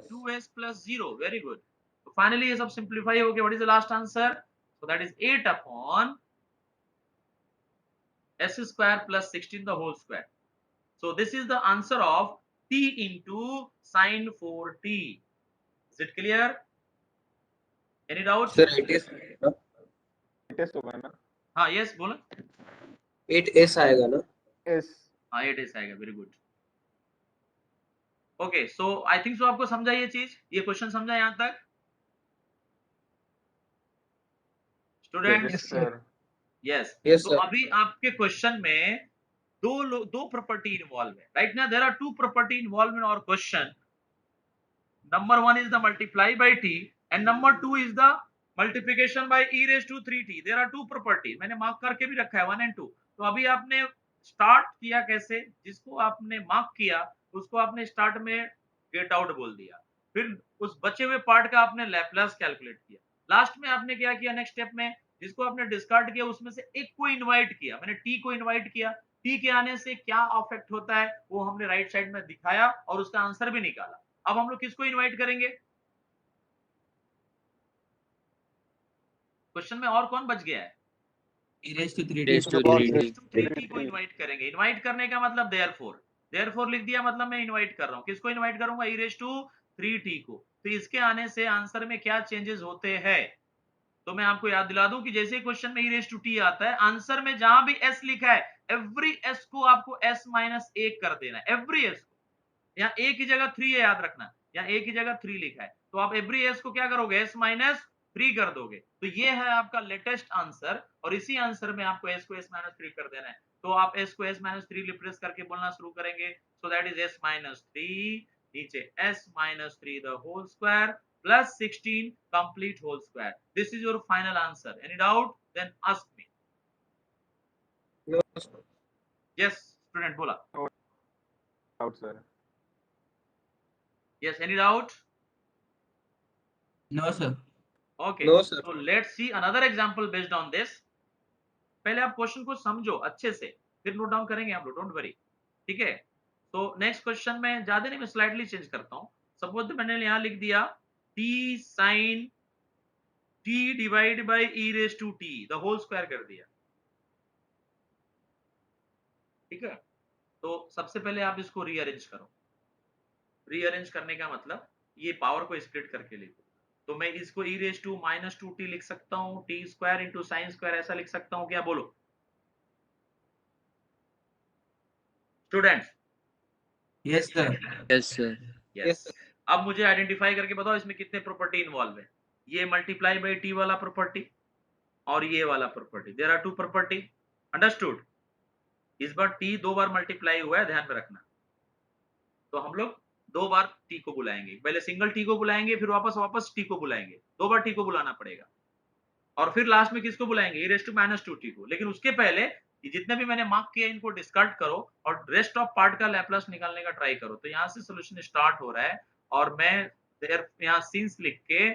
2s plus 0, very good. तो finally ये सब सिंप्लीफाई हो गया। What is the last answer? So that is 8 upon s square plus 16 the whole square. So this is the answer of t into sin 4t. Is it clear? Any doubts? Sir, it is. हाँ, yes बोलो। 8s आएगा ना? हाँ 8s आएगा, very good. Okay, so I think so आपको समझा ये चीज, ये क्वेश्चन समझा यहाँ तक students? Yes, sir. Yes. Yes, तो sir. अभी आपके क्वेश्चन में दो प्रॉपर्टी इन्वॉल्व है राइट ना। There are two property involve in our question. Number 1 is the multiply by t and number 2 is the multiplication by e raised to 3t. there are two property, मैंने mark करके भी रखा है 1 and 2। तो अभी आपने start किया कैसे? जिसको आपने मार्क किया उसको आपने स्टार्ट में गेट आउट बोल दिया, फिर उस बचे हुए पार्ट का आपने लैप्लास कैलकुलेट किया। लास्ट में आपने क्या किया? नेक्स्ट स्टेप में जिसको आपने डिस्कार्ड किया उसमें से एक को इनवाइट किया। मैंने टी को इनवाइट किया, टी के आने से क्या अफेक्ट होता है वो हमने राइट साइड में दिखाया और उसका आंसर भी निकाला। अब हम लोग किसको इनवाइट करेंगे? क्वेश्चन में और कौन बच गया है? E raised to 3t. Raised to 3t. 3t को इनवाइट करेंगे। इनवाइट करने का मतलब देयरफॉर लिख दिया, मतलब मैं इनवाइट कर रहा हूं। किसको इनवाइट करूंगा? e raised to 3t को। तो इसके आने से आंसर में क्या चेंजेस होते हैं? तो मैं आपको याद दिला दूं कि जैसे क्वेश्चन में e raised to t आता है, आंसर में जहां भी s लिखा है एवरी s को आपको s माइनस 1 कर देना है। एवरी s को, यहाँ a की जगह 3 है, याद रखना, यहाँ a की जगह 3 लिखा है, तो आप एवरी s को क्या करोगे? s माइनस फ्री कर दोगे। तो ये है आपका लेटेस्ट आंसर, और इसी आंसर में आपको s को s माइनस 3 कर देना है। तो आप s को s माइनस 3 रिप्लेस करके बोलना शुरू करेंगे। So that is s minus 3 नीचे s minus 3 the whole square plus 16 complete whole square. This is your final answer. Any doubt? Then ask me. No, sir. Yes student बोला। Out, sir. Yes any doubt? No, sir. Okay, No, sir. so let's see another example based on this. पहले आप question को समझो अच्छे से, फिर note down करेंगे हम लोग, डोंट वरी। ठीक है, तो नेक्स्ट क्वेश्चन में ज्यादा नहीं, मैं स्लाइडली चेंज करता हूं। सपोज मैंने यहां लिख दिया t sin t divide by e raise to t the whole square कर दिया। ठीक है, तो सबसे पहले आप इसको रीअरेंज करो। रीअरेंज करने का मतलब ये पावर को स्प्लिट करके लिखो। तो मैं इसको e raise to minus 2t लिख सकता हूँ, t square into sine square ऐसा लिख सकता हूँ क्या? बोलो students. Yes, sir. Yes, sir. Yes. अब मुझे आइडेंटिफाई करके बताओ इसमें कितने प्रॉपर्टी इन्वॉल्व है। ये मल्टीप्लाई बाय टी वाला प्रॉपर्टी और ये वाला property, there are two property. Understood? इस बार टी 2 बार मल्टीप्लाई हुआ है, ध्यान में रखना। तो हम लोग 2 बार टी को बुलाएंगे, पहले सिंगल टी को बुलाएंगे, फिर वापस वापस टी को बुलाएंगे। 2 बार टी को बुलाना पड़ेगा, और फिर लास्ट में किसको बुलाएंगे? e raise to minus 2t को। लेकिन उसके पहले ये जितने भी मैंने मार्क किया इनको डिस्कार्ड करो और रेस्ट ऑफ पार्ट का लैप्लास निकालने का ट्राई करो। तो यहाँ से सॉल्यूशन स्टार्ट हो रहा है, और मैं यहाँ सिंस लिख के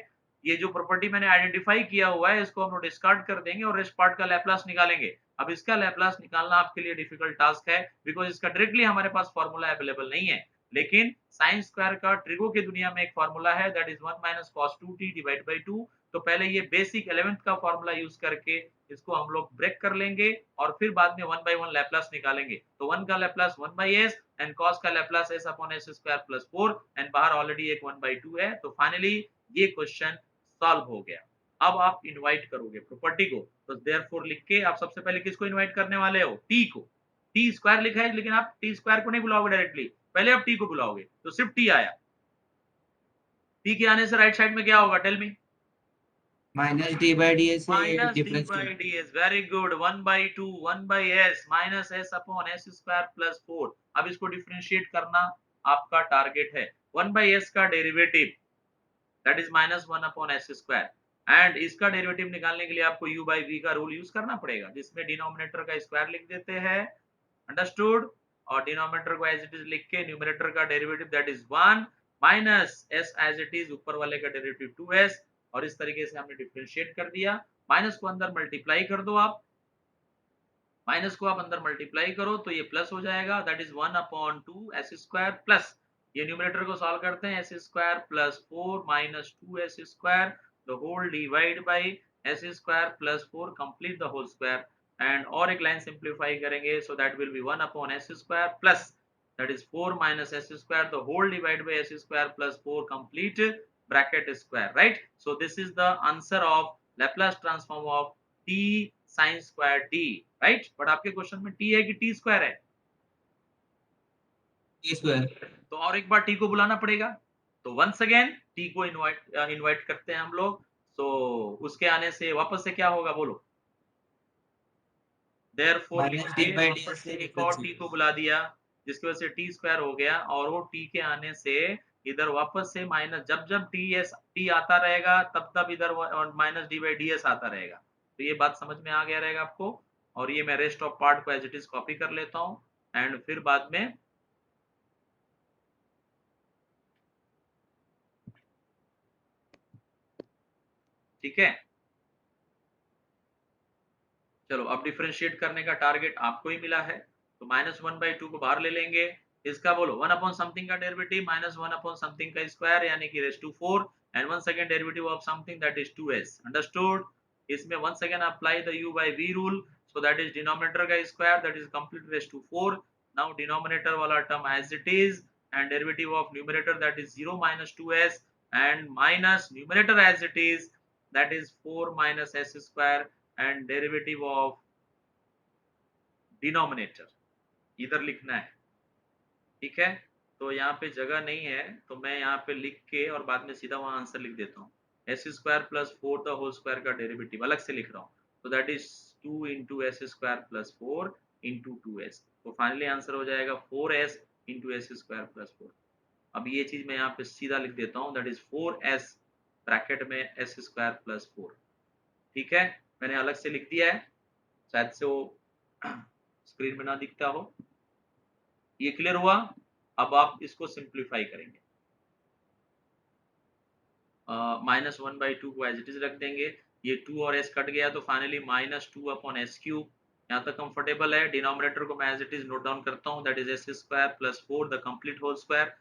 ये जो प्रॉपर्टी मैंने आइडेंटिफाई किया हुआ है इसको हम लोग डिस्कार्ड कर देंगे और रेस्ट पार्ट का लैप्लास निकालेंगे। अब इसका लैप्लास निकालना आपके लिए डिफिकल्ट टास्क है, बिकॉज इसका डायरेक्टली हमारे पास फॉर्मूला अवेलेबल नहीं है। लेकिन साइन स्क्वायर का ट्रिगो की दुनिया में एक फॉर्मूला है, that is 1 minus cos 2t divide by 2। तो पहले ये बेसिक 11th का फॉर्मूला यूज करके इसको हम लोग ब्रेक कर लेंगे, और फिर बाद में 1 बाय 1 लैप्लास निकालेंगे। तो 1 का लैप्लास 1 बाय s एंड cos का Laplace s upon s square plus 4, and बाहर ऑलरेडी एक 1 बाय 2 है। तो फाइनली ये क्वेश्चन सॉल्व हो गया। अब आप इनवाइट करोगे प्रॉपर्टी को, तो देयरफॉर लिख के आप सबसे पहले किसको इनवाइट करने वाले हो? t को। t स्क्वायर लिखा है, लेकिन आप t स्क्वायर को नहीं बुलाओगे डायरेक्टली, पहले आप t को बुलाओगे। तो सिर्फ t आया। t के आने से राइट साइड में क्या होगा? Tell me. Minus d by ds से minus D difference by D S, very good. 1 by 2 1 by S minus S upon S square plus 4। अब इसको डिफरेंशिएट करना आपका टारगेट है। 1 बाई एस का derivative that is minus 1 upon S square, and इसका derivative निकालने के लिए आपको u बाई v का रूल यूज करना पड़ेगा, जिसमें डिनोमिनेटर का स्क्वायर लिख देते हैं। अंडरस्टूड? और डिनोमिनेटर को एज इट इज लिख के न्यूमरेटर का derivative that is 1 minus s as it is, ऊपर वाले का डेरिवेटिव 2s, और इस तरीके से हमने डिफरेंशिएट कर दिया। माइनस को अंदर मल्टीप्लाई कर दो आप, माइनस को आप अंदर मल्टीप्लाई करो तो ये प्लस हो जाएगा, that is 1 upon 2 S square plus, ये न्यूमरेटर को सॉल्व करते हैं, S square plus 4 minus 2 S square the whole divide by S square plus 4 complete the whole square, and और एक लाइन सिंप्लीफाई करेंगे, so that will be 1 upon S square plus that is 4 minus s square the whole divided by s square plus 4 complete bracket square, right? So this is the answer of Laplace transform of t sin square t, right? but आपके question में t है कि t square है? t square। तो और एक बार t को बुलाना पड़ेगा, तो वंस अगेन t को इनवाइट करते हैं हम लोग। so उसके आने से वापस से क्या होगा? बोलो। Therefore Minus d by ds वापस से से एक और difference t को बुला दिया, जिसकी वजह से टी स्क्वायर हो गया, और वो टी के आने से इधर वापस से माइनस, जब जब टी आता रहेगा तब तब इधर minus D by D S आता रहेगा। तो ये बात समझ में आ गया रहेगा आपको, और ये मैं रेस्ट ऑफ पार्ट को एज इट इज कॉपी कर लेता हूँ, एंड फिर बाद में ठीक है। चलो अब डिफरेंशिएट करने का टारगेट आपको ही मिला है, तो माइनस 1 बाई 2 को बाहर ले लेंगे। इसका बोलो 1 अपॉन समथिंग का डेरिवेटिव माइनस 1 अपॉन समथिंग का स्क्वायर, यानी कि raise to 4, and one second derivative of something that is 2s। Understood? इसमें one second apply the u by v rule, so that is denominator का square that is complete raise to 4। Now denominator वाला term as it is, and derivative of numerator that is 0 minus 2s, and minus numerator as it is that is 4 minus s square, and derivative of denominator इधर लिखना है। ठीक है, तो यहाँ पे जगह नहीं है, तो मैं यहाँ पे लिख के और बाद में सीधा वहां आंसर लिख देता हूँ। S square plus 4 the whole square का डेरिवेटिव अलग से लिख रहा हूँ, तो that is 2 into S square plus 4 into 2s। तो फाइनली आंसर हो जाएगा 4s into S square plus 4। अब ये चीज मैं यहाँ पे सीधा लिख देता हूँ, दैट इज 4s ब्रैकेट में एस स्क्वायर प्लस 4। ठीक है, मैंने अलग से लिख दिया है, शायद से वो स्क्रीन में ना दिखता हो। ये क्लियर हुआ? अब आप इसको सिंप्लीफाई करेंगे, -1/2 को एज इट इज रख देंगे, ये 2 और s कट गया तो फाइनली -2 अपॉन एस क्यूब। यहाँ तक कंफर्टेबल है। डिनोमिनेटर को मैं as it is note down करता हूँ, that is S square plus 4 the complete whole square.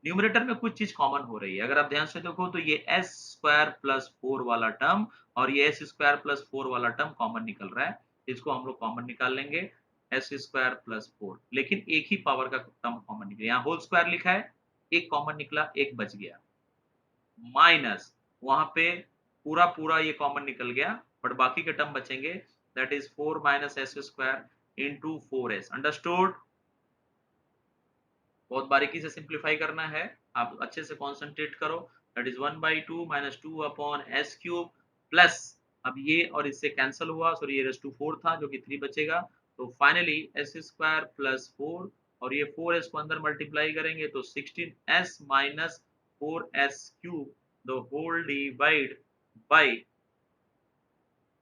Numerator में कुछ चीज कॉमन हो रही है, अगर आप ध्यान से देखो तो ये एस स्क्वायर प्लस 4 वाला टर्म और ये एस स्क्वायर प्लस 4 वाला टर्म कॉमन निकल रहा है, इसको हम लोग कॉमन निकाल लेंगे, एस स्क्वायर प्लस 4, लेकिन एक ही पावर का टर्म कॉमन निकला, यहाँ होल स्क्वायर लिखा है, एक कॉमन निकला, एक बच गया, माइनस वहां पे पूरा पूरा ये कॉमन निकल गया, बट बाकी के टर्म बचेंगे, that is 4 minus S square into 4s। Understood? बहुत बारीकी से सिंप्लीफाई करना है, आप अच्छे से कॉन्सेंट्रेट करो, that is 1/2 minus 2 upon S cube plus, अब ये और इससे कैंसिल हुआ, सॉरी ये रेस टू 4 था जो कि 3 बचेगा, तो फाइनली एस स्क्वायर प्लस 4 और ये 4s को अंदर मल्टीप्लाई करेंगे तो 16s minus 4s cube the whole divide by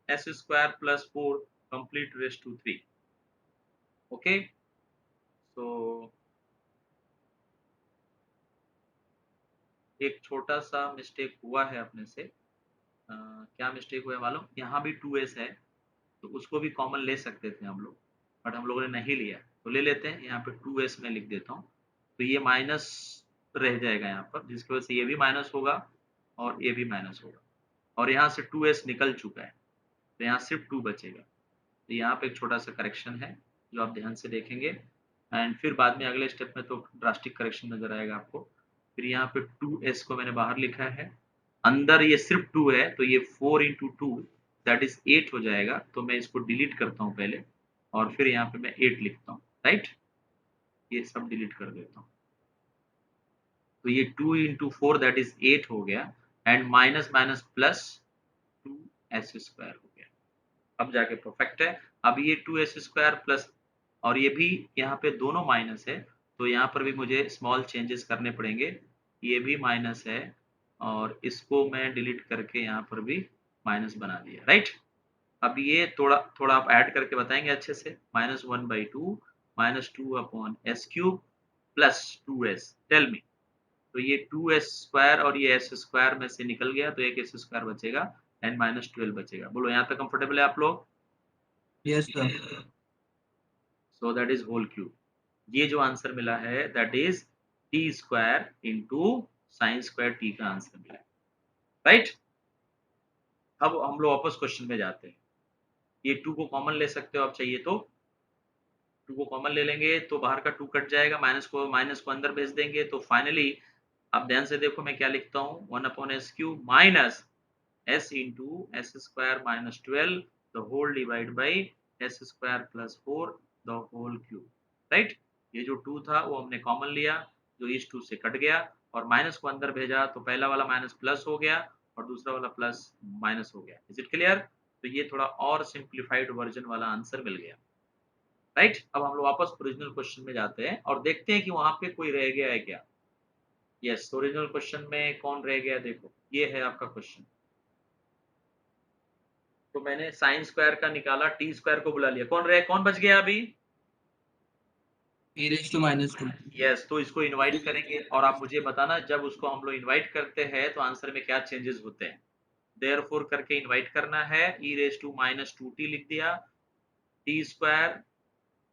S square plus 4 complete raise to 3। Okay, so एक छोटा सा मिस्टेक हुआ है अपने से, क्या मिस्टेक हुआ है मालूम, यहाँ भी 2s है तो उसको भी कॉमन ले सकते थे हम लोग, बट हम लोगों ने नहीं लिया, तो ले लेते हैं, यहाँ पे 2s में लिख देता हूँ, तो ये माइनस रह जाएगा यहाँ पर, जिसकी वजह से ये भी माइनस होगा और ये भी माइनस होगा, और यहाँ से 2s निकल चुका है तो यहाँ सिर्फ 2 बचेगा, तो यहाँ पे एक छोटा सा करेक्शन है जो आप ध्यान से देखेंगे, एंड फिर बाद में अगले स्टेप में तो ड्रास्टिक करेक्शन नजर आएगा आपको। फिर यहाँ पे 2s को मैंने बाहर लिखा है, अंदर ये सिर्फ 2 है तो ये 4 इंटू 2 दैट इज 8 हो जाएगा, तो मैं इसको डिलीट करता हूँ पहले और फिर यहाँ पे मैं 8 लिखता हूँ, राइट, ये सब डिलीट कर देता हूँ, तो ये 2 इंटू 4 दैट इज 8 हो गया, and minus minus plus 2s square हो गया, अब जाके परफेक्ट है। अब ये 2s स्क्वायर प्लस, और ये भी यहाँ पे दोनों माइनस है, तो यहाँ पर भी मुझे स्मॉल चेंजेस करने पड़ेंगे, ये भी माइनस है और इसको मैं डिलीट करके यहाँ पर भी माइनस बना दिया, राइट। अब ये थोड़ा थोड़ा आप ऐड करके बताएंगे अच्छे से, -1/2 minus 2 upon S cube plus 2s, tell me, तो ये 2s स्क्वायर और ये s स्क्वायर में से निकल गया तो एक s स्क्वायर बचेगा एंड -12 बचेगा। बोलो यहाँ तक कंफर्टेबल है आप लोग? Yes, sir. So that is whole cube, ये जो आंसर मिला है that is t square into sine square t का आंसर मिला है, राइट। अब हम लोग वापस क्वेश्चन में जाते हैं, ये 2 को कॉमन ले सकते हो आप चाहिए तो, 2 को कॉमन ले लेंगे तो बाहर का 2 कट जाएगा, माइनस को अंदर भेज देंगे, तो फाइनली आप ध्यान से देखो मैं क्या लिखता हूँ, 1 upon S cube minus s into S square minus 12 the whole divide by S square plus 4 the whole cube, right. ये जो 2 था वो हमने कॉमन लिया, जो इस 2 से कट गया और माइनस को अंदर भेजा तो पहला वाला माइनस प्लस हो गया और दूसरा वाला प्लस माइनस हो गया। Is it clear? तो ये थोड़ा और सिंप्लीफाइड वर्जन वाला आंसर मिल गया, राइट। अब हम लोग वापस ओरिजिनल क्वेश्चन में जाते हैं और देखते हैं कि वहां पे कोई रह गया है क्या। यस, ओरिजिनल क्वेश्चन में कौन रह गया, देखो ये है आपका क्वेश्चन, तो मैंने साइन स्क्वायर का निकाला, टी स्क्वायर को बुला लिया, कौन बच गया अभी? e raised to -2. यस, तो इसको इनवाइट करेंगे और आप मुझे बताना जब उसको हम लोग इनवाइट करते हैं तो आंसर में क्या चेंजेस होते हैं। देयरफॉर करके इनवाइट करना है, e रेज टू -2t लिख दिया, T square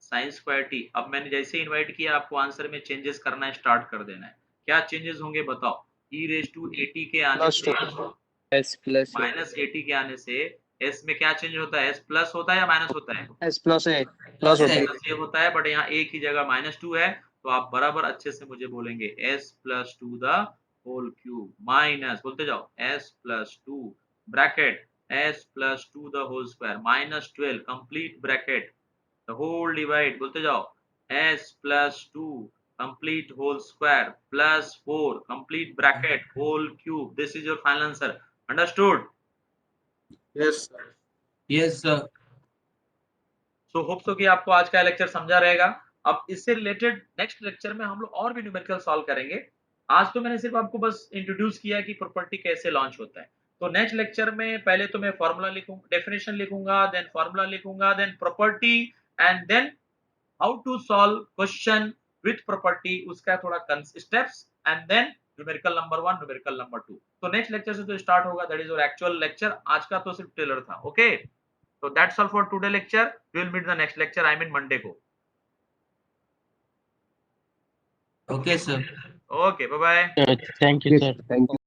sine square T. अब मैंने जैसे इनवाइट किया आपको आंसर में चेंजेस करना स्टार्ट कर देना है, क्या चेंजेस होंगे बताओ। e रेज टू 80 के आने प्लस से, 2 s प्लस -80 के आने से s में क्या चेंज होता है, s प्लस होता है या माइनस होता है? s प्लस a Plus होता है। a. प्लस ये होता है, बट यहाँ एक ही जगह -2 है, तो आप बराबर अच्छे से मुझे बोलेंगे s plus 2 the whole cube minus, बोलते जाओ, s plus 2 bracket s plus 2 the whole square -12 complete bracket the whole divide, बोलते जाओ, s plus 2 complete whole square plus 4 complete bracket whole cube, this is your final answer. Understood? Yes, sir. Yes, sir. So hope so कि आपको आज का lecture समझा रहेगा। अब इससे रिलेटेड नेक्स्ट लेक्चर में हम लोग और भी न्यूमेरिकल सॉल्व करेंगे। आज तो मैंने सिर्फ आपको बस इंट्रोड्यूस किया कि प्रॉपर्टी कैसे लॉन्च होता है। तो नेक्स्ट लेक्चर में पहले तो मैं फॉर्मूला लिखूंगा, डेफिनेशन लिखूंगा, देन फॉर्मूला लिखूंगा, then property, and then how to solve question with property, उसका थोड़ा steps, and then numerical number 1, numerical number 2। तो नेक्स्ट लेक्चर से तो स्टार्ट होगा, that is our actual lecture. आज का तो सिर्फ ट्रेलर था। Okay, so that's all for today lecture. We will meet the next lecture, I mean Monday ko. Okay, sir. Okay, bye bye. Thank you, sir. Thank you.